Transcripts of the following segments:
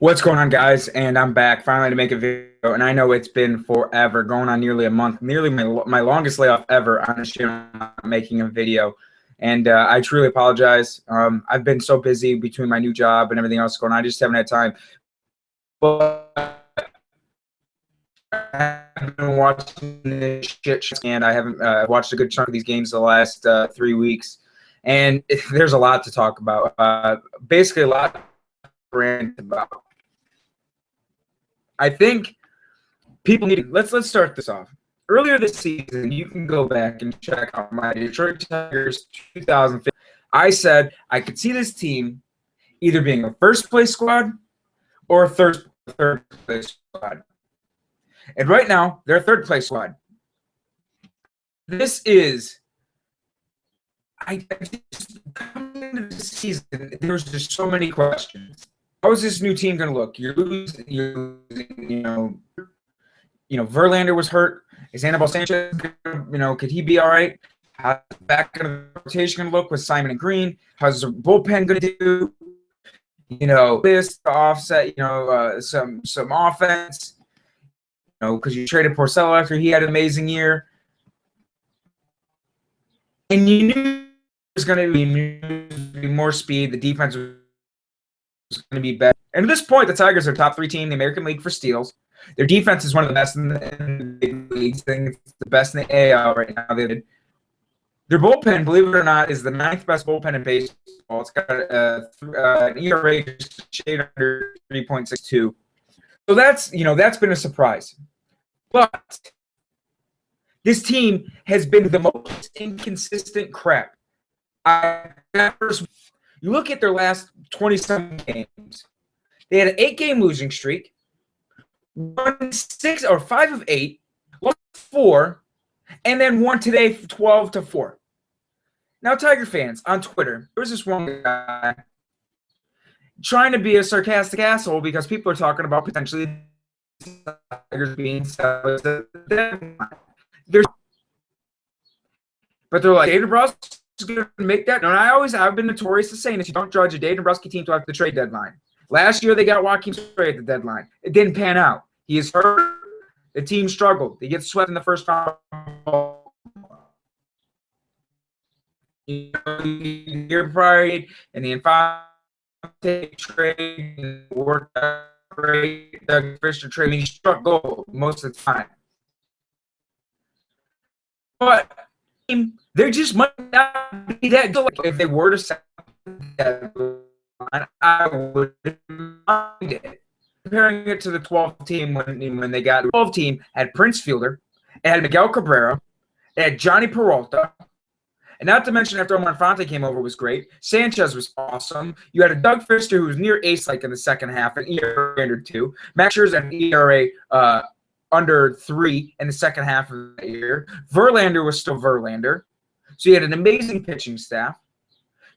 What's going on, guys? And I'm back finally to make a video. And I know it's been forever, going on nearly a month, nearly my longest layoff ever on a channel, making a video. And I truly apologize. I've been so busy between my new job and everything else going on. I just haven't had time. But I've been watching this shit, and I haven't watched a good chunk of these games the last 3 weeks. And there's a lot to talk about. Basically, a lot to rant about. I think people need to, let's start this off. Earlier this season, you can go back and check out my Detroit Tigers 2015. I said I could see this team either being a first-place squad or a third-place squad. And right now, they're a third-place squad. This is – I just coming into the season, there's just so many questions. How is this new team going to look? You're losing, Verlander was hurt. Is Anibal Sanchez, could he be all right? How's the back of the rotation going to look with Simon and Green? How's the bullpen going to do? This to offset, some offense. Because you traded Porcello after he had an amazing year. And you knew there was going to be more speed. The defense was going to be better. And at this point, the Tigers are top 3 team in the American League for steals. Their defense is one of the best in the big leagues. I think it's the best in the AL right now. Their bullpen, believe it or not, is the 9th best bullpen in baseball. It's got an ERA just shade under 3.62. So that's been a surprise. But this team has been the most inconsistent crap. You look at their last 27 games. They had an 8-game losing streak, won 6 or 5 of 8, lost 4, and then won today 12-4. Now, Tiger fans on Twitter, there was this one guy trying to be a sarcastic asshole because people are talking about potentially Tigers being set at the deadline. But they're like, Dave Dombrowski is going to make that. And I've been notorious to saying this: you don't judge a Dave Dombrowski team till after the trade deadline. Last year they got Joaquin Soria at the deadline. It didn't pan out. He is hurt. The team struggled. They get swept in the first round. Year prior and the Infante trade worked out great. Doug Fisher trade. He struck gold most of the time. But they just might not be that good. If they were to set that line, I wouldn't mind it. Comparing it to the 12th team when they got the 12th team, had Prince Fielder, it had Miguel Cabrera, it had Johnny Peralta, and not to mention after Omar Infante came over was great. Sanchez was awesome. You had a Doug Fister who was near ace-like in the second half, an ERA under 2. Max Scherzer had an ERA under 3 in the second half of the year. Verlander was still Verlander. So you had an amazing pitching staff.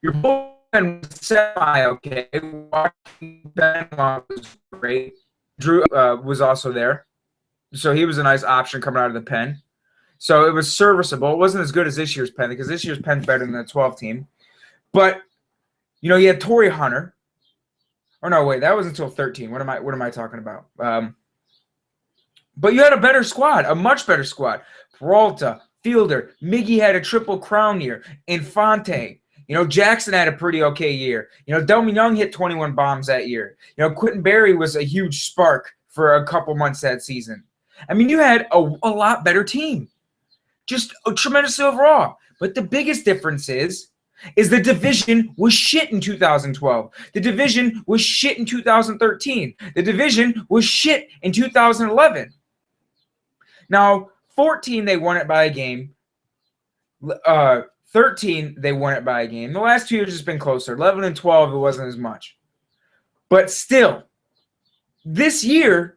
Your bullpen was semi-okay. Joaquin Benoit was great. Drew was also there. So he was a nice option coming out of the pen. So it was serviceable. It wasn't as good as this year's pen because this year's pen's better than the 12 team. But, you had Torrey Hunter. Or no, wait, that was until 13. What am I talking about? But you had a better squad, a much better squad. Peralta, Fielder, Miggy had a triple crown year. Infante, Jackson had a pretty okay year. Delman Young hit 21 bombs that year. Quentin Berry was a huge spark for a couple months that season. I mean, you had a lot better team. Just tremendously overall. But the biggest difference is the division was shit in 2012. The division was shit in 2013. The division was shit in 2011. Now, 14, they won it by a game. 13, they won it by a game. The last 2 years has been closer. 11 and 12, it wasn't as much. But still, this year,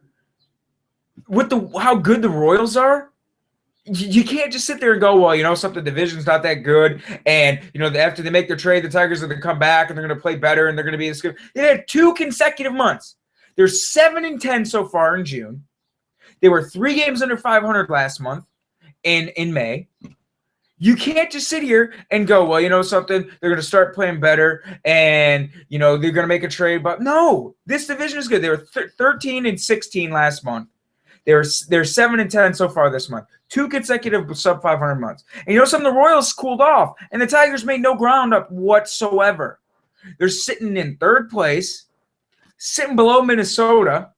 with how good the Royals are, you can't just sit there and go, well, something division's not that good. And, after they make their trade, the Tigers are going to come back and they're going to play better and they're going to be as good. They had 2 consecutive months. They're 7-10 so far in June. They were 3 games under 500 last month in May. You can't just sit here and go, well, you know something, they're going to start playing better and, you know, they're going to make a trade. But no, this division is good. They were 13-16 last month. They're 7-10 so far this month. 2 consecutive sub-500 months. And you know something? The Royals cooled off, and the Tigers made no ground up whatsoever. They're sitting in 3rd place, sitting below Minnesota.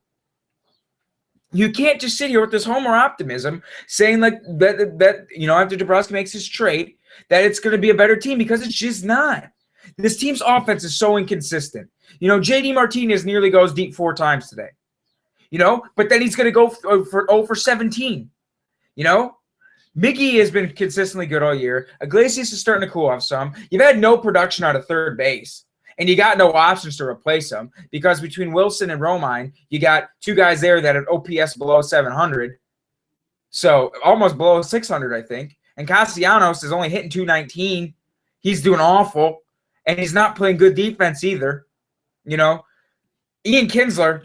You can't just sit here with this homer optimism saying like that you know, after Dabrowski makes his trade, that it's going to be a better team, because it's just not. This team's offense is so inconsistent. You know, JD Martinez nearly goes deep 4 times today. You know, but then he's going to go for 0 for 17. You know, Miggy has been consistently good all year. Iglesias is starting to cool off some. You've had no production out of 3rd base. And you got no options to replace them, because between Wilson and Romine, you got 2 guys there that have OPS below 700. So almost below 600, I think. And Castellanos is only hitting 219. He's doing awful. And he's not playing good defense either. You know, Ian Kinsler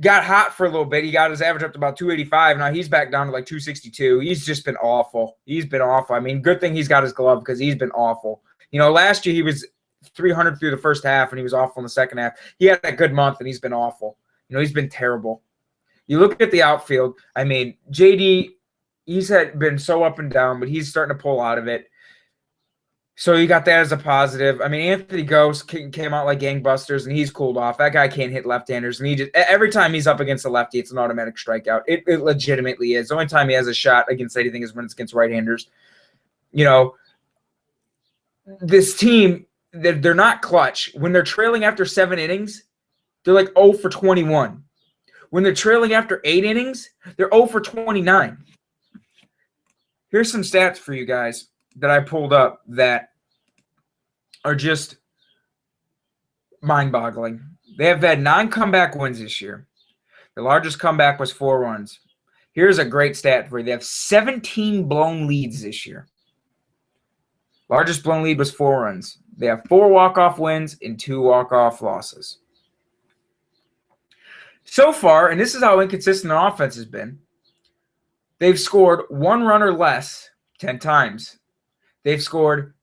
got hot for a little bit. He got his average up to about 285. Now he's back down to like 262. He's just been awful. He's been awful. I mean, good thing he's got his glove, because he's been awful. You know, last year he was 300 through the first half, and he was awful in the second half. He had a good month, and he's been awful. You know, he's been terrible. You look at the outfield. I mean, JD, he's been so up and down, but he's starting to pull out of it. So you got that as a positive. I mean, Anthony Ghost came out like gangbusters, and he's cooled off. That guy can't hit left-handers, and he just every time he's up against a lefty, it's an automatic strikeout. It legitimately is. The only time he has a shot against anything is when it's against right-handers. You know, this team, they're not clutch. When they're trailing after 7 innings, they're like 0 for 21. When they're trailing after 8 innings, they're 0 for 29. Here's some stats for you guys that I pulled up that are just mind-boggling. They have had 9 comeback wins this year. The largest comeback was 4 runs. Here's a great stat for you. They have 17 blown leads this year. Largest blown lead was 4 runs. They have 4 walk-off wins and 2 walk-off losses. So far, and this is how inconsistent the offense has been, they've scored 1 run or less 10 times. They've scored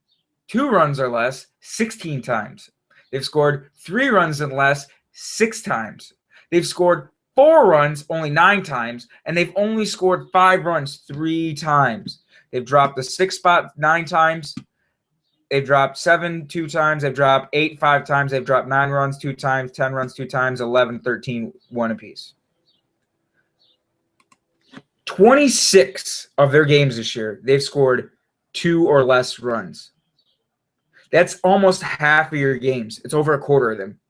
2 runs or less 16 times. They've scored 3 runs and less 6 times. They've scored 4 runs only 9 times, and they've only scored 5 runs 3 times. They've dropped the 6th spot 9 times. They've dropped 7 2 times. They've dropped 8 5 times. They've dropped 9 runs 2 times, 10 runs 2 times, 11, 13, 1 apiece. 26 of their games this year, they've scored 2 or less runs. That's almost half of your games. It's over a quarter of them.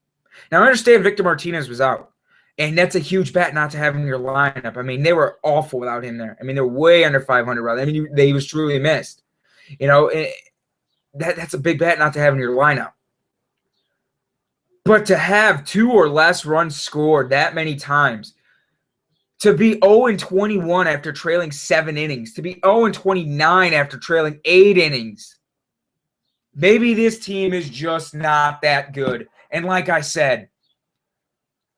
Now, I understand Victor Martinez was out, and that's a huge bat not to have in your lineup. I mean, they were awful without him there. I mean, they're way under 500. I mean, they was truly missed. You know, that's a big bat not to have in your lineup. But to have 2 or less runs scored that many times, to be 0-21 after trailing 7 innings, to be 0-29 after trailing 8 innings, maybe this team is just not that good. And like I said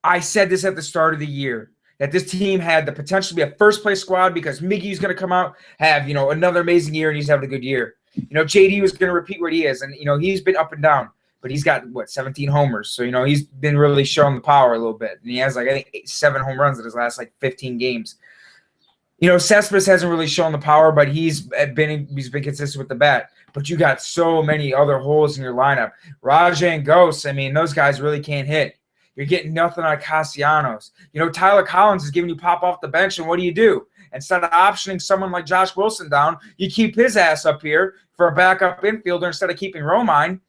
this at the start of the year, that this team had the potential to be a first-place squad because Miggy's going to come out, have, you know, another amazing year, and he's having a good year. You know, JD was going to repeat what he is, and, you know, he's been up and down, but he's got, 17 homers. So, you know, he's been really showing the power a little bit. And he has, I think, 7 home runs in his last, 15 games. You know, Cespedes hasn't really shown the power, but he's been consistent with the bat. But you got so many other holes in your lineup. Rajay and Ghost, I mean, those guys really can't hit. You're getting nothing out of Castellanos. You know, Tyler Collins is giving you pop off the bench, and what do? Instead of optioning someone like Josh Wilson down, you keep his ass up here for a backup infielder instead of keeping Romine,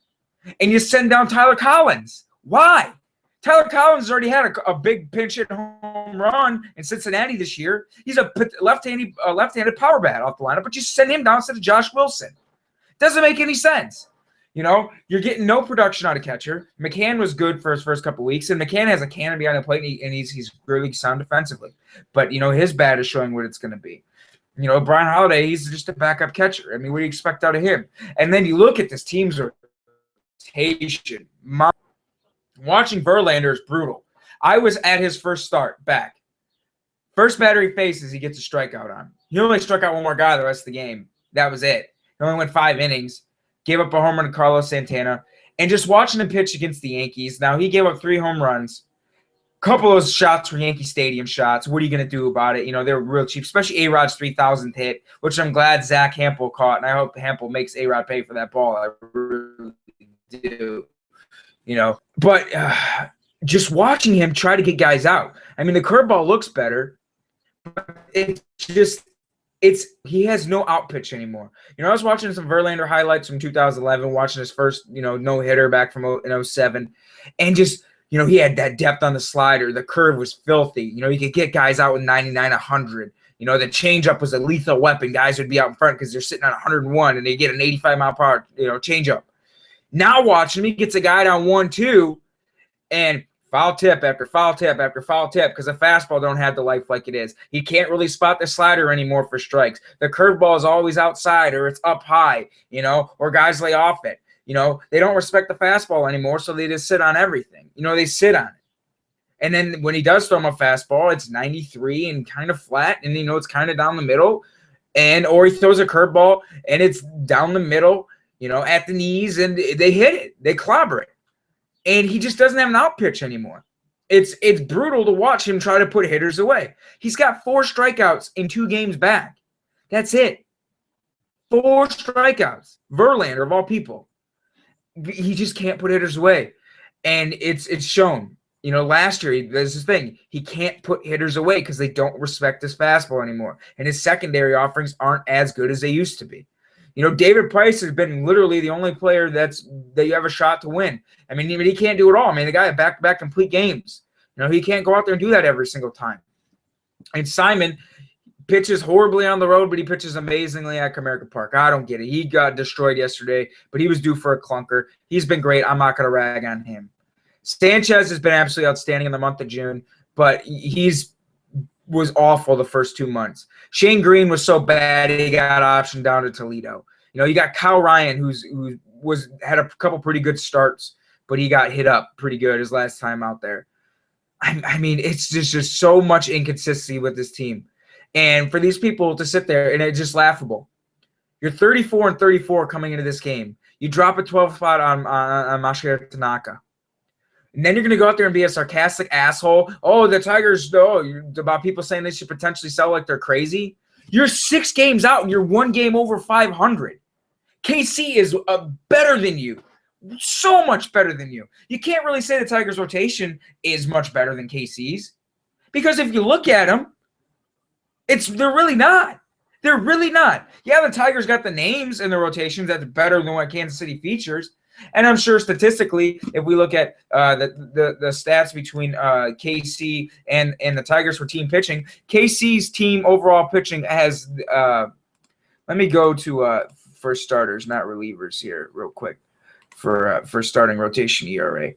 and you send down Tyler Collins. Why? Tyler Collins has already had a big pinch-hit home run in Cincinnati this year. He's a left-handed power bat off the lineup, but you send him down instead of Josh Wilson. Doesn't make any sense. You know, you're getting no production out of catcher. McCann was good for his first couple weeks, and McCann has a cannon behind the plate, and he's really sound defensively. But, you know, his bat is showing what it's going to be. You know, Brian Holiday, he's just a backup catcher. I mean, what do you expect out of him? And then you look at this team's rotation. Watching Verlander is brutal. I was at his first start back. First batter he faces, he gets a strikeout on. He only struck out one more guy the rest of the game. That was it. He only went 5 innings, gave up a home run to Carlos Santana. And just watching him pitch against the Yankees, now he gave up 3 home runs. A couple of those shots were Yankee Stadium shots. What are you going to do about it? You know, they're real cheap, especially A-Rod's 3,000th hit, which I'm glad Zach Hampel caught, and I hope Hampel makes A-Rod pay for that ball. I really do. You know, but just watching him try to get guys out. I mean, the curveball looks better, but he has no out pitch anymore. You know, I was watching some Verlander highlights from 2011, watching his first, no-hitter back from in 07, and just, he had that depth on the slider. The curve was filthy. You know, he could get guys out with 99, 100. You know, the changeup was a lethal weapon. Guys would be out in front because they're sitting on 101, and they get an 85-mile-per-hour, changeup. Now watching him, he gets a guy down 1-2, and foul tip after foul tip after foul tip because the fastball don't have the life like it is. He can't really spot the slider anymore for strikes. The curveball is always outside or it's up high, or guys lay off it. They don't respect the fastball anymore, so they just sit on everything. They sit on it. And then when he does throw him a fastball, it's 93 and kind of flat, and it's kind of down the middle. Or he throws a curveball and it's down the middle, at the knees, and they hit it. They clobber it. And he just doesn't have an out pitch anymore. It's brutal to watch him try to put hitters away. He's got 4 strikeouts in 2 games back. That's it. 4 strikeouts. Verlander, of all people. He just can't put hitters away. And it's shown. Last year, there's this thing. He can't put hitters away because they don't respect his fastball anymore. And his secondary offerings aren't as good as they used to be. David Price has been literally the only player that you have a shot to win. I mean, he can't do it all. I mean, the guy had back-to-back complete games. He can't go out there and do that every single time. And Simon pitches horribly on the road, but he pitches amazingly at Comerica Park. I don't get it. He got destroyed yesterday, but he was due for a clunker. He's been great. I'm not going to rag on him. Sanchez has been absolutely outstanding in the month of June, but was awful the first 2 months. Shane Green was so bad he got optioned down to Toledo. You got Kyle Ryan, who had a couple pretty good starts, but he got hit up pretty good his last time out there. I mean, it's just so much inconsistency with this team. And for these people to sit there, and it's just laughable. You're 34-34 coming into this game. You drop a 12 spot on Masahiro Tanaka. And then you're going to go out there and be a sarcastic asshole. Oh, the Tigers, about people saying they should potentially sell like they're crazy. You're 6 games out, and you're 1 game over 500. KC is better than you. So much better than you. You can't really say the Tigers' rotation is much better than KC's. Because if you look at them, they're really not. They're really not. Yeah, the Tigers got the names in the rotations that's better than what Kansas City features. And I'm sure statistically, if we look at the stats between KC and the Tigers for team pitching, KC's team overall pitching has let me go to for starters, not relievers here real quick for starting rotation ERA.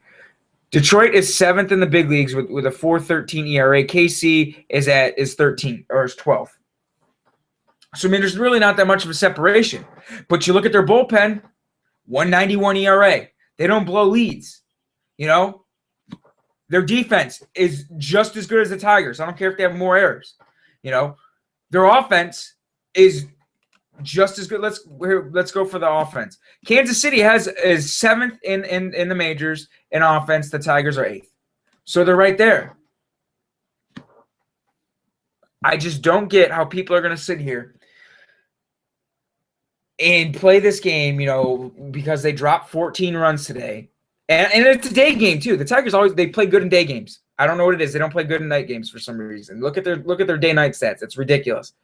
Detroit is 7th in the big leagues with a 4.13 ERA. KC is 13 or is 12th. So I mean, there's really not that much of a separation. But you look at their bullpen. 191 ERA. They don't blow leads. Their defense is just as good as the Tigers. I don't care if they have more errors. Their offense is just as good. Let's go for the offense. Kansas City is 7th in the majors in offense. The Tigers are 8th. So they're right there. I just don't get how people are going to sit here and play this game, because they dropped 14 runs today. And it's a day game, too. The Tigers they play good in day games. I don't know what it is. They don't play good in night games for some reason. Look at their day-night stats. It's ridiculous.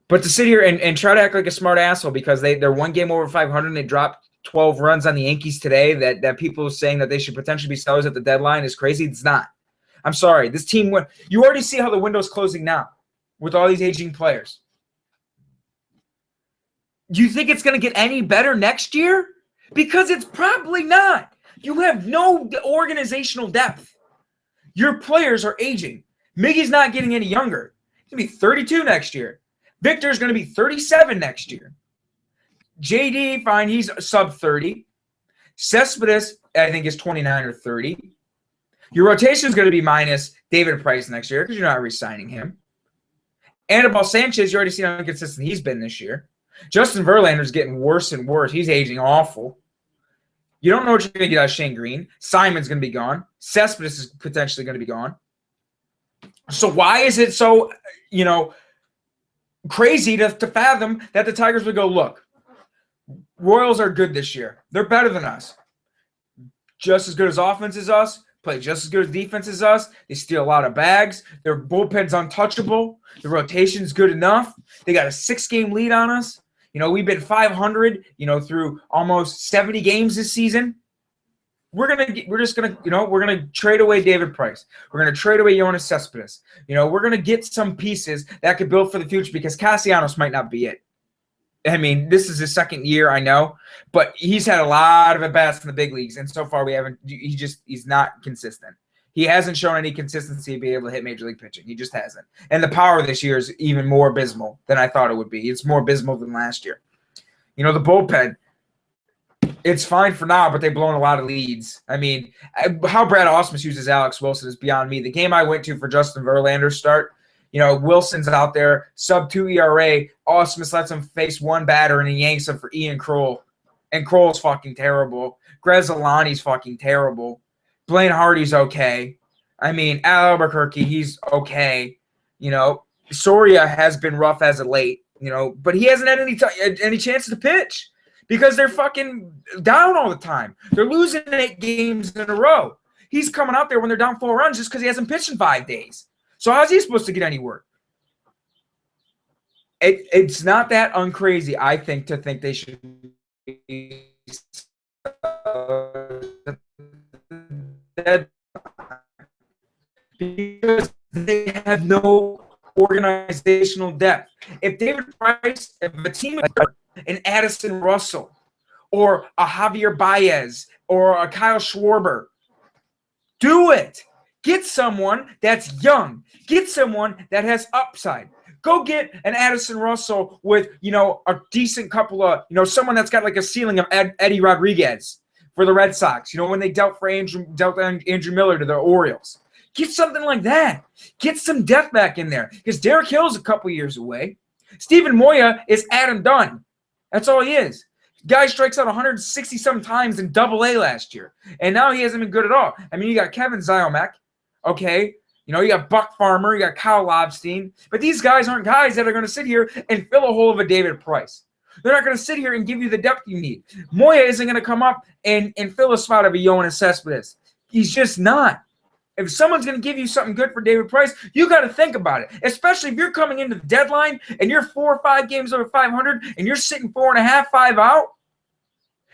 But to sit here and try to act like a smart asshole because they're 1 game over 500 and they dropped 12 runs on the Yankees today, that people are saying that they should potentially be sellers at the deadline is crazy. It's not. I'm sorry. This team – you already see how the window's closing now with all these aging players. Do you think it's going to get any better next year? Because it's probably not. You have no organizational depth. Your players are aging. Miggy's not getting any younger. He's going to be 32 next year. Victor's going to be 37 next year. JD, fine, he's sub 30. Cespedes, I think, is 29 or 30. Your rotation is going to be minus David Price next year because you're not re-signing him. Anibal Sanchez, you already seen how inconsistent he's been this year. Justin Verlander's getting worse and worse. He's aging awful. You don't know what you're going to get out of Shane Green. Simon's going to be gone. Cespedes is potentially going to be gone. So why is it so, crazy to fathom that the Tigers would go, look, Royals are good this year. They're better than us. Just as good as offense as us. Play just as good as defense as us. They steal a lot of bags. Their bullpen's untouchable. The rotation's good enough. They got a 6-game lead on us. We've been 500, through almost 70 games this season. We're gonna trade away David Price. We're gonna trade away Yoenis Cespedes. We're gonna get some pieces that could build for the future because Castellanos might not be it. I mean, this is his second year, I know, but he's had a lot of at-bats in the big leagues, and so far he's not consistent. He hasn't shown any consistency to be able to hit major league pitching. He just hasn't. And the power this year is even more abysmal than I thought it would be. It's more abysmal than last year. The bullpen, it's fine for now, but they've blown a lot of leads. I mean, how Brad Ausmus uses Alex Wilson is beyond me. The game I went to for Justin Verlander's start, Wilson's out there, sub-2 ERA. Ausmus lets him face one batter, and he yanks him for Ian Kroll. And Kroll's fucking terrible. Grzelani's fucking terrible. Blaine Hardy's okay. I mean, Al Albuquerque, he's okay. Soria has been rough as of late, but he hasn't had any chances to pitch because they're fucking down all the time. They're losing 8 games in a row. He's coming out there when they're down 4 runs just because he hasn't pitched in 5 days. So how's he supposed to get any work? It's not that uncrazy, I think, to think they should be because they have no organizational depth. If David Price, if a team, an Addison Russell, or a Javier Baez, or a Kyle Schwarber, do it. Get someone that's young. Get someone that has upside. Go get an Addison Russell with, a decent couple of, someone that's got like a ceiling of Eddie Rodriguez for the Red Sox, when they dealt Andrew Miller to the Orioles. Get something like that. Get some depth back in there because Derek Hill's a couple years away. Steven Moya is Adam Dunn. That's all he is. Guy strikes out 160-some times in Double-A last year, and now he hasn't been good at all. I mean, you got Kevin Ziomek, okay? You got Buck Farmer, you got Kyle Lobstein, but these guys aren't guys that are going to sit here and fill a hole of a David Price. They're not going to sit here and give you the depth you need. Moya isn't going to come up and fill a spot of a Yoenis Cespedes. He's just not. If someone's going to give you something good for David Price, you got to think about it, especially if you're coming into the deadline and you're 4 or 5 games over 500 and you're sitting 4.5, 5 out,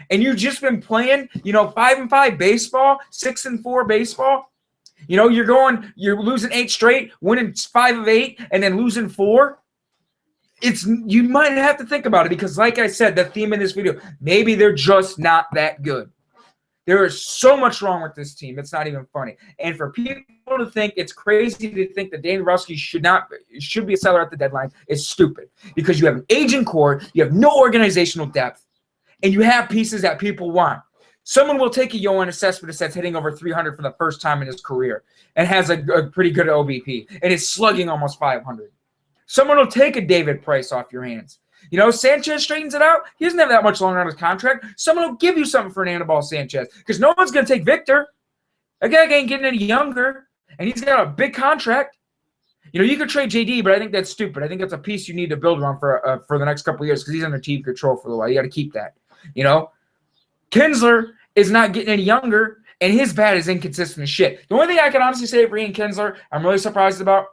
and you've just been playing, 5-5 baseball, 6-4 baseball. You're losing 8 straight, winning 5 of 8, and then losing 4. You might have to think about it because, like I said, the theme in this video, maybe they're just not that good. There is so much wrong with this team. It's not even funny. And for people to think it's crazy to think that Dane Ruski should be a seller at the deadline is stupid because you have an aging core, you have no organizational depth, and you have pieces that people want. Someone will take a Yoenis Cespedes that's hitting over 300 for the first time in his career and has a pretty good OBP and is slugging almost 500. Someone will take a David Price off your hands. Sanchez straightens it out. He doesn't have that much longer on his contract. Someone will give you something for an Anibal Sanchez because no one's going to take Victor. That guy ain't getting any younger, and he's got a big contract. You could trade JD, but I think that's stupid. I think that's a piece you need to build around for the next couple of years because he's under team control for a while. You got to keep that. Kinsler is not getting any younger, and his bat is inconsistent as shit. The only thing I can honestly say for Ian Kinsler, I'm really surprised about,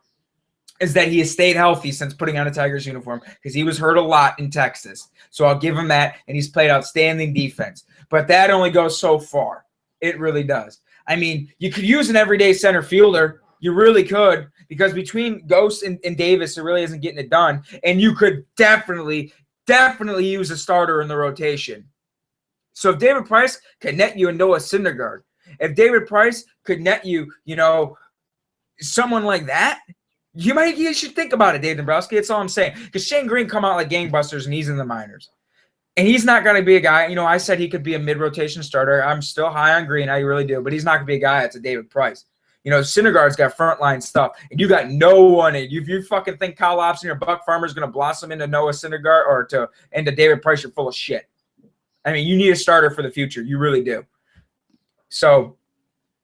is that he has stayed healthy since putting on a Tigers uniform because he was hurt a lot in Texas. So I'll give him that, and he's played outstanding defense. But that only goes so far. It really does. I mean, you could use an everyday center fielder. You really could because between Ghost and Davis, it really isn't getting it done. And you could definitely use a starter in the rotation. So if David Price could net you a Noah Syndergaard, if David Price could net you, someone like that, you should think about it, Dave Dombrowski. That's all I'm saying. Because Shane Green come out like gangbusters, and he's in the minors. And he's not going to be a guy, I said he could be a mid-rotation starter. I'm still high on Green. I really do. But he's not going to be a guy that's a David Price. You know, Syndergaard's got frontline stuff, and you got no one. If you fucking think Kyle Lobson or Buck Farmer is going to blossom into Noah Syndergaard or into David Price, you're full of shit. I mean, you need a starter for the future. You really do. So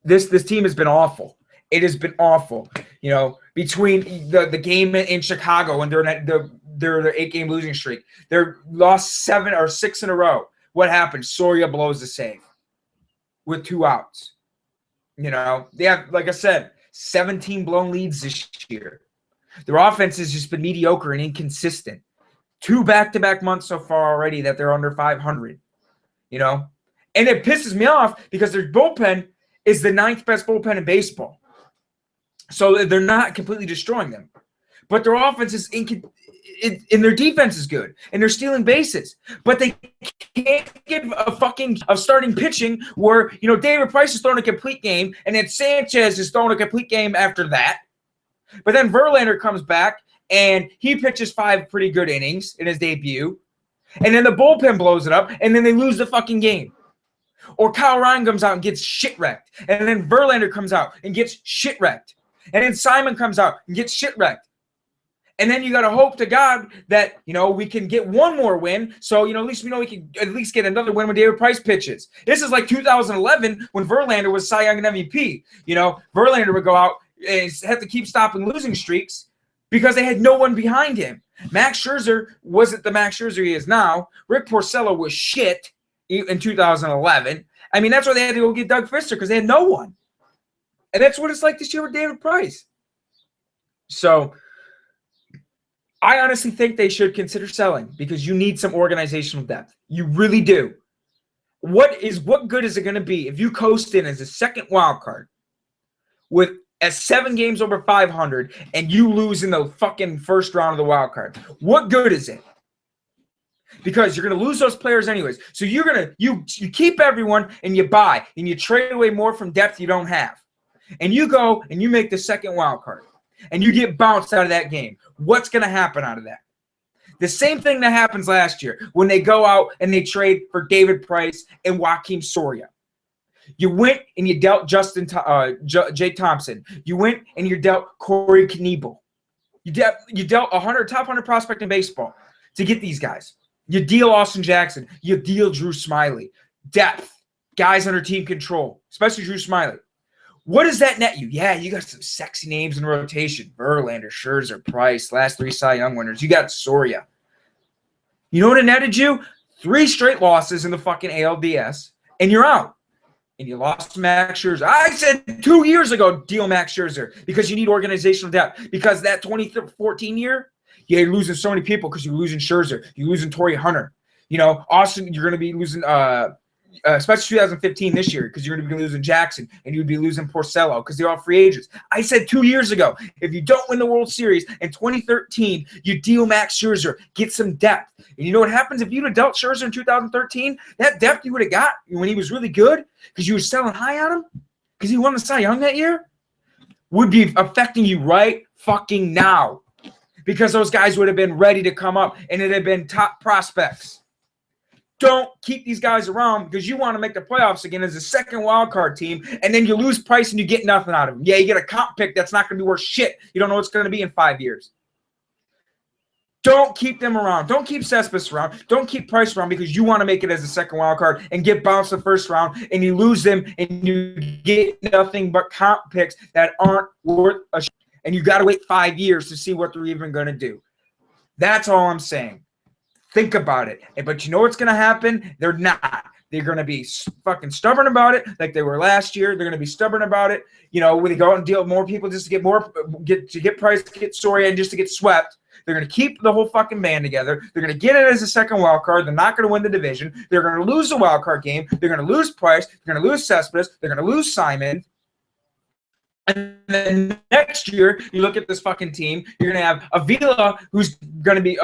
this team has been awful. It has been awful. You know, between the game in Chicago and their 8-game losing streak, they're lost 7 or 6 in a row. What happened? Soria blows the save with 2 outs. You know, they have, like I said, 17 blown leads this year. Their offense has just been mediocre and inconsistent. 2 back-to-back months so far already that they're under 500, you know? And it pisses me off because their bullpen is the 9th best bullpen in baseball. So they're not completely destroying them. But their offense is and their defense is good, and they're stealing bases. But they can't get a starting pitching where, you know, David Price is throwing a complete game, and then Sanchez is throwing a complete game after that. But then Verlander comes back, and he pitches 5 pretty good innings in his debut. And then the bullpen blows it up, and then they lose the fucking game. Or Kyle Ryan comes out and gets shit-wrecked. And then Verlander comes out and gets shit-wrecked. And then Simon comes out and gets shit-wrecked. And then you got to hope to God that, you know, we can get one more win. So, you know, at least we know we can at least get another win when David Price pitches. This is like 2011 when Verlander was Cy Young and MVP. You know, Verlander would go out and have to keep stopping losing streaks because they had no one behind him. Max Scherzer wasn't the Max Scherzer he is now. Rick Porcello was shit in 2011. I mean, that's why they had to go get Doug Fister because they had no one. And that's what it's like this year with David Price. So I honestly think they should consider selling because you need some organizational depth. You really do. What good is it going to be if you coast in as a second wild card with 7 games over 500 and you lose in the fucking first round of the wild card? What good is it? Because you're going to lose those players anyways. So you're going to you keep everyone and you buy and you trade away more from depth you don't have. And you go and you make the second wild card. And you get bounced out of that game. What's going to happen out of that? The same thing that happens last year when they go out and they trade for David Price and Joakim Soria. You went and you dealt Jake Thompson. You went and you dealt Corey Knebel. You dealt top 100 prospect in baseball to get these guys. You deal Austin Jackson. You deal Drew Smyly. Depth. Guys under team control, especially Drew Smyly. What does that net you? Yeah, you got some sexy names in rotation. Verlander, Scherzer, Price, last 3 Cy Young winners. You got Soria. You know what it netted you? 3 straight losses in the fucking ALDS, and you're out. And you lost Max Scherzer. I said 2 years ago, deal Max Scherzer because you need organizational depth. Because that 2014 year, you're losing so many people because you're losing Scherzer. You're losing Torrey Hunter. You know, Austin, you're going to be losing especially 2015 this year because you're going to be losing Jackson and you'd be losing Porcello because they're all free agents. I said 2 years ago, if you don't win the World Series in 2013, you deal Max Scherzer, get some depth. And you know what happens if you'd have dealt Scherzer in 2013? That depth you would have got when he was really good because you were selling high on him because he won the Cy Young that year would be affecting you right fucking now because those guys would have been ready to come up and it had been top prospects. Don't keep these guys around because you want to make the playoffs again as a second wild card team, and then you lose Price and you get nothing out of them. Yeah, you get a comp pick that's not going to be worth shit. You don't know what's going to be in 5 years. Don't keep them around. Don't keep Cespedes around. Don't keep Price around because you want to make it as a second wild card and get bounced the first round, and you lose them, and you get nothing but comp picks that aren't worth a shit. And you got to wait 5 years to see what they're even going to do. That's all I'm saying. Think about it. But you know what's going to happen? They're not. They're going to be fucking stubborn about it like they were last year. They're going to be stubborn about it. You know, when they go out and deal with more people just to get Price, get Soria, and just to get swept. They're going to keep the whole fucking band together. They're going to get it as a second wild card. They're not going to win the division. They're going to lose the wild card game. They're going to lose Price. They're going to lose Cespedes. They're going to lose Simon. And then next year, you look at this fucking team, you're going to have Avila, who's going to be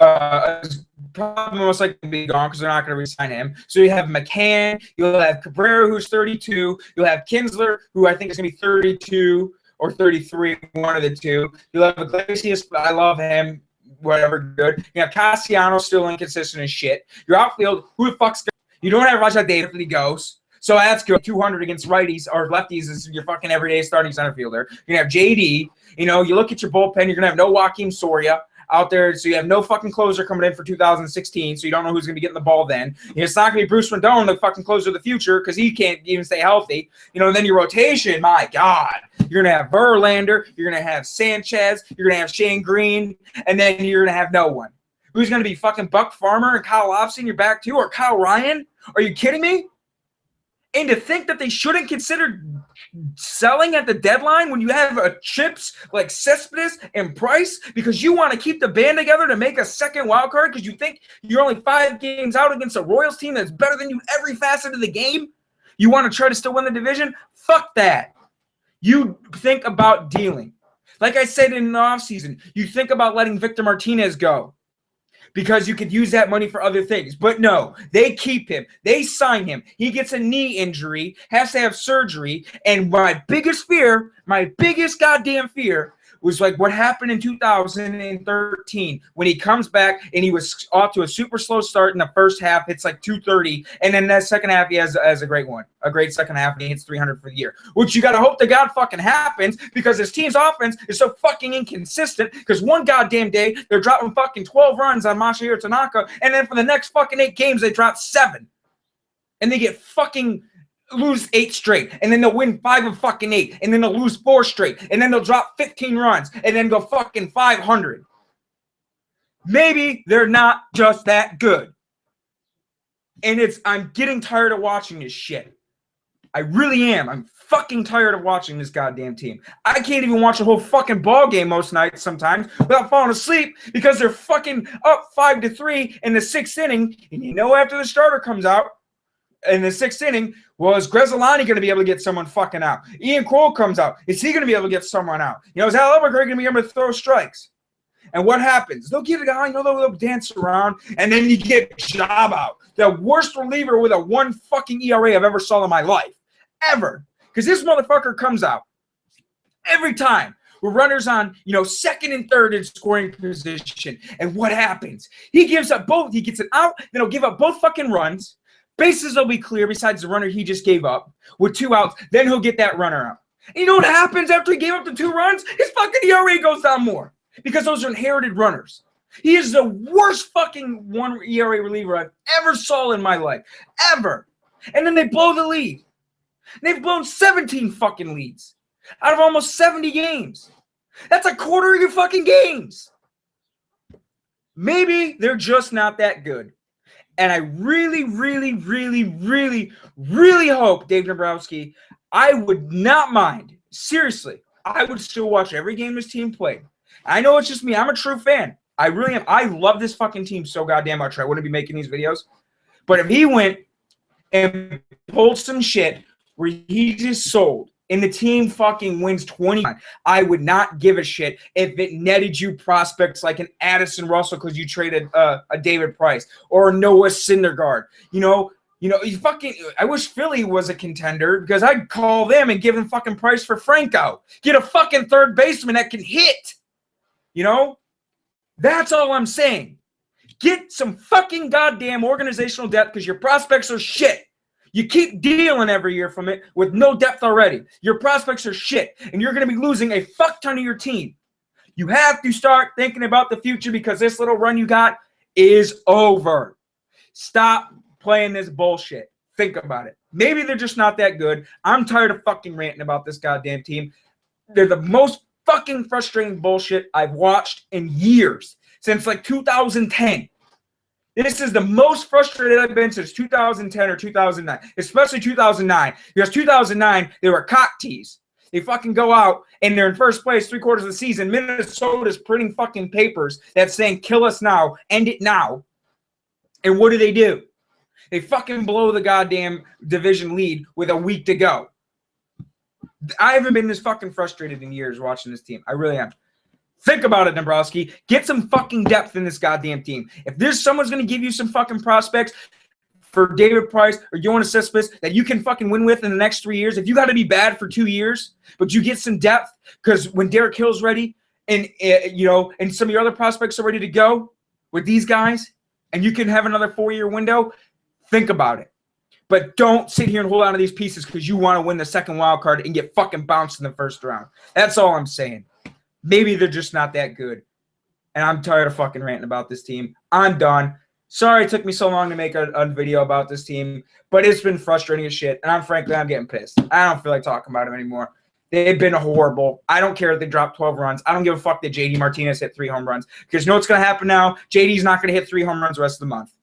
probably most likely to be gone because they're not going to re-sign him. So you have McCann, you'll have Cabrera, who's 32, you'll have Kinsler, who I think is going to be 32 or 33, one of the two. You'll have Iglesias, I love him, whatever, good. You have Cassiano, still inconsistent as shit. Your outfield, who the fuck's going to – you don't have Rajat Data if he goes. So that's good. 200 against righties or lefties is your fucking everyday starting center fielder. You're going to have JD. You know, you look at your bullpen, you're going to have no Joaquin Soria out there, so you have no fucking closer coming in for 2016, so you don't know who's going to be getting the ball then. You know, it's not going to be Bruce Rendon, the fucking closer of the future, because he can't even stay healthy. You know, and then your rotation, my God. You're going to have Verlander, you're going to have Sanchez, you're going to have Shane Green, and then you're going to have no one. Who's going to be fucking Buck Farmer and Kyle Lofton in your back too, or Kyle Ryan? Are you kidding me? And to think that they shouldn't consider selling at the deadline when you have chips like Cespedes and Price because you want to keep the band together to make a second wild card because you think you're only 5 games out against a Royals team that's better than you every facet of the game? You want to try to still win the division? Fuck that. You think about dealing. Like I said in the offseason, you think about letting Victor Martinez go, because you could use that money for other things. But no, they keep him. They sign him. He gets a knee injury, has to have surgery. And my biggest fear, my biggest goddamn fear was like what happened in 2013 when he comes back and he was off to a super slow start in the first half. It's like 230. And then that second half, he has a great one. A great second half, and he hits 300 for the year. Which you got to hope to God fucking happens because his team's offense is so fucking inconsistent because one goddamn day they're dropping fucking 12 runs on Masahiro Tanaka, and then for the next fucking 8 games, they drop 7. And they get fucking lose 8 straight, and then they'll win 5 of fucking 8, and then they'll lose 4 straight, and then they'll drop 15 runs, and then go fucking 500. Maybe they're not just that good. And I'm getting tired of watching this shit. I really am. I'm fucking tired of watching this goddamn team. I can't even watch a whole fucking ball game most nights sometimes without falling asleep because they're fucking up 5-3 in the 6th inning, and you know after the starter comes out in the 6th inning, was Grzelani going to be able to get someone fucking out? Ian Cole comes out. Is he going to be able to get someone out? You know, is Al Elbergray going to be able to throw strikes? And what happens? They'll get a guy, you know, they'll dance around, and then you get Job out. The worst reliever with a 1 fucking ERA I've ever saw in my life. Ever. Because this motherfucker comes out every time. With runners on, you know, 2nd and 3rd in scoring position. And what happens? He gives up both. He gets it out, then he'll give up both fucking runs. Bases will be clear besides the runner he just gave up with 2 outs. Then he'll get that runner out. And you know what happens after he gave up the 2 runs? His fucking ERA goes down more because those are inherited runners. He is the worst fucking 1 ERA reliever I've ever saw in my life. Ever. And then they blow the lead. They've blown 17 fucking leads out of almost 70 games. That's a quarter of your fucking games. Maybe they're just not that good. And I really, really, really, really, really hope, Dave Dombrowski, I would not mind. Seriously, I would still watch every game this team played. I know it's just me. I'm a true fan. I really am. I love this fucking team so goddamn much. I wouldn't be making these videos. But if he went and pulled some shit where he just sold and the team fucking wins 20, I would not give a shit if it netted you prospects like an Addison Russell because you traded a David Price or Noah Syndergaard. You know, you fucking. I wish Philly was a contender because I'd call them and give them fucking Price for Franco. Get a fucking third baseman that can hit. You know, that's all I'm saying. Get some fucking goddamn organizational depth because your prospects are shit. You keep dealing every year from it with no depth already. Your prospects are shit, and you're going to be losing a fuck ton of your team. You have to start thinking about the future because this little run you got is over. Stop playing this bullshit. Think about it. Maybe they're just not that good. I'm tired of fucking ranting about this goddamn team. They're the most fucking frustrating bullshit I've watched in years, since like 2010. This is the most frustrated I've been since 2010 or 2009, especially 2009. Because 2009, they were cock tees. They fucking go out and they're in first place 3/4 of the season. Minnesota's printing fucking papers that's saying, kill us now, end it now. And what do? They fucking blow the goddamn division lead with a week to go. I haven't been this fucking frustrated in years watching this team. I really am. Think about it, Dombrowski. Get some fucking depth in this goddamn team. If there's someone's going to give you some fucking prospects for David Price or Yoenis Cespedes that you can fucking win with in the next 3 years, if you got to be bad for 2 years, but you get some depth because when Derek Hill's ready and and some of your other prospects are ready to go with these guys, and you can have another 4-year window, think about it. But don't sit here and hold on to these pieces because you want to win the second wild card and get fucking bounced in the first round. That's all I'm saying. Maybe they're just not that good. And I'm tired of fucking ranting about this team. I'm done. Sorry it took me so long to make a video about this team, but it's been frustrating as shit. And frankly, I'm getting pissed. I don't feel like talking about them anymore. They've been horrible. I don't care if they dropped 12 runs. I don't give a fuck that J.D. Martinez hit 3 home runs. Because you know what's going to happen now? J.D.'s not going to hit 3 home runs the rest of the month.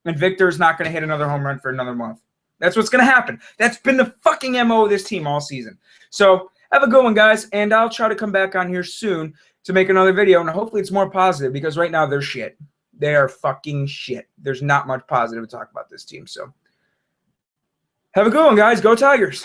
And Victor's not going to hit another home run for another month. That's what's going to happen. That's been the fucking MO of this team all season. So have a good one, guys. And I'll try to come back on here soon to make another video. And hopefully it's more positive because right now they're shit. They are fucking shit. There's not much positive to talk about this team. So have a good one, guys. Go Tigers.